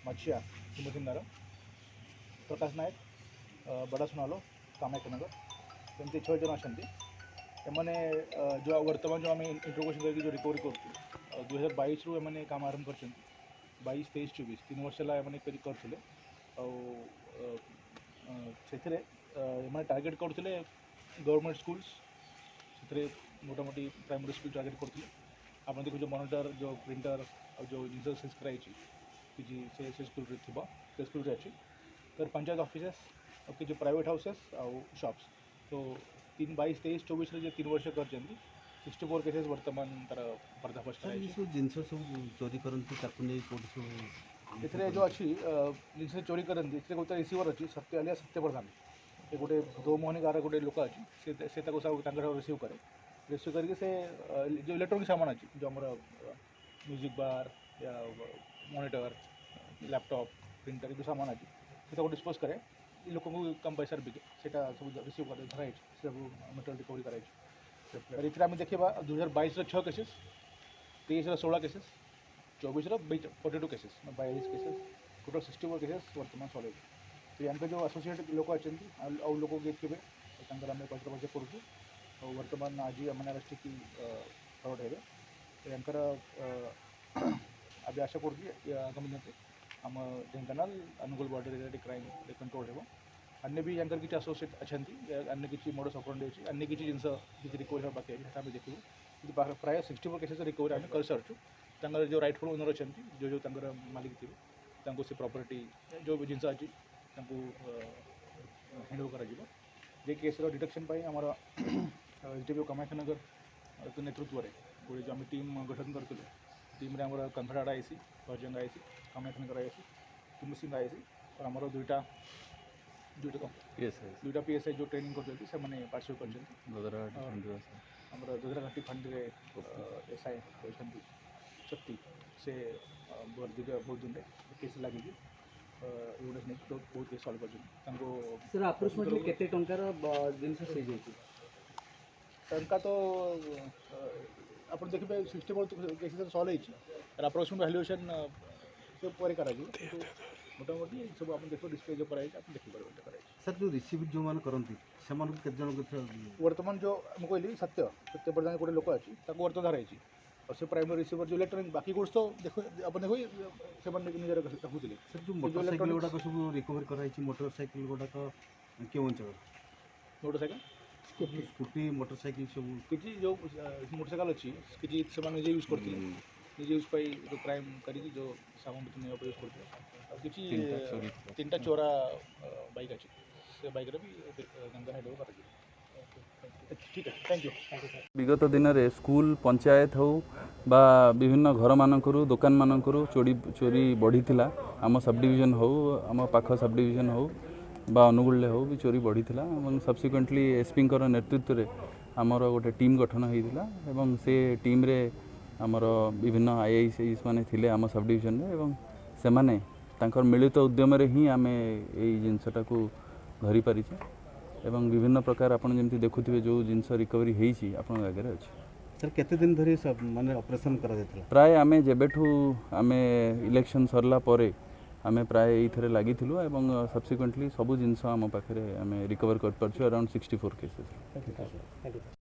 मछिया कुमुसिंदार प्रकाश नायक बड़ा सुनालो कामाख्यानगर एमती 6 जन अच्छा एमने जो वर्तमान जो आम इंट्रोगेशन करके जो रिकवरी कर 2022 रु एमने काम आरंभ कर 22, 23, 24 3 वर्ष है करते टार्गेट करते गवर्नमेंट स्कूल्स से मोटामोटी प्राइमरी स्कूल टार्गेट करते आप देखो जो मॉनिटर जो प्रिंटर और जो जिन सीज कराई कि स्कूल थी स्कूल अच्छी फिर पंचायत ऑफिसेस और किसी प्राइवेट हाउसेस आउ शॉप्स तो 3, 22, 23, 24 जो 3 वर्ष कर 64 केसेस वर्तमान तार पर्दाफाश जिन सब चोरी करती जो अच्छी जिन चोरी करती गोटे रिसीवर अच्छी सत्य आलिया सत्य प्रधान ये गोटे दो मोहनी गार गोटे लोक अच्छी से रिसीव करे रिसीव करके से जो इलेक्ट्रॉनिक सामान अच्छी जो आम म्यूजिक बार या मॉनिटर लैपटॉप प्रिंटर जो सामान अच्छी से डिस्पोज करे लोक कम पैसा बिके से सब रिसीव कर धराई सब मेटेरियल रिकवरी कराई आम देखा 2022 6 cases 23 16 cases 24 42 cases 42 cases total 64 cases वर्तमान सॉल्व तो यहाँ जो एसोसिएट लोक अच्छा आउ लोक देखिए आम पचरा पचरा करूँ और वर्तमान आज आम अरेस्ट की फरवर्ड हे यांकर अभी आशा करूँ आगामी दिन आम Dhenkanal Anugul border area crime control हो अन्य भी यहाँ किसी एसोसिएट अच्छा अन्य किसी मोडस ऑपरेंडी अच्छी अन्य किसी जिन किसी रिकवरी होगा बाकी आम देखू प्राय 64 केसेस रिकवरी आम कर सारी जो राइटफुल ओनर अच्छा जो जो मालिक थे से प्रॉपर्टी जो भी जिन अच्छी हैंड ओवर कर केस डिटेक्शन आमर एसडीपीओ कामाख्यानगर नेतृत्व में गोटे जो आम टीम गठन करूँ टीम रे आमर Kandharada IC Bhajang IC Kamakhyanagar IC Kumusing IC और आमर दुईटा पीएसआई जो ट्रेनिंग करते पार्टिसिपेट कर दोदराघाटी फंड एसआई होती शक्ति से बहुत दिन केस लगे एविडेंस नहीं बहुत केस सल्व कर टंका तो आप देखिए 64 केसेस सल्व होती अप्रोक्सीमेट वैल्यूएशन से मोटामोटी सब आप देखो डिस्प्ले जो कराई आप देखिए सर जो रिसीव जो मान करती वर्तमान जो मुझे कहली सत्य प्रधान गोटे लोक अच्छी वर्तमान धराई और से प्राइमरी रिसीवर जो इलेक्ट्रोनिक बाकी गुड्स तो देखो आप देखो से निजे रखुले सर जो मोटरसाइकिल गुड़ाक सब रिकवरी कराई मोटरसाइकिल गुड़ाक क्यों अंचल मोटरसाइकिल स्कूटी मोटरसाइकिल सब किसी जो मोटरसाइकिल अच्छी किसी से निजे यूज करते निजे यूज पाई जो क्राइम करी जो सामान यूज करते किसी 3टा चोरा बाइक अच्छी से बाइक भी गंगा हेड कर ठीक है थैंक यू विगत दिन में स्कूल पंचायत हो बा विभिन्न घर मानकरू दुकान मानकरू चोरी बढ़ी आम सब डिविजन हो आम पाख सब डिविजन हो बा अनुगुल हो भी चोरी बढ़ी सब्सिक्वेंटली एसपी नेतृत्व में आमर गोटे टीम गठन होता से टीम रे आमर विभिन्न आईआईसीएस माने थिले आम सब डिविजन रे से माने तांकर मिलित उद्यम रे ही आमे एई जिनसटा को धरी पारिछे एवं विभिन्न प्रकार आपन जेमति देखुथिबे जो जिनस रिकवरी हेइछि आपन आगे रे अछि सर केते दिन धरी सब माने ऑपरेशन करा जायतला प्राय आमे जेबेठू आमे इलेक्शन सरला परे आमे प्राय एथरे लागि थिलु एवं सब्सिक्वेंटली सब जिनस आम पाखरे आमे रिकवर कर परछु अराउंड 64 केसेस।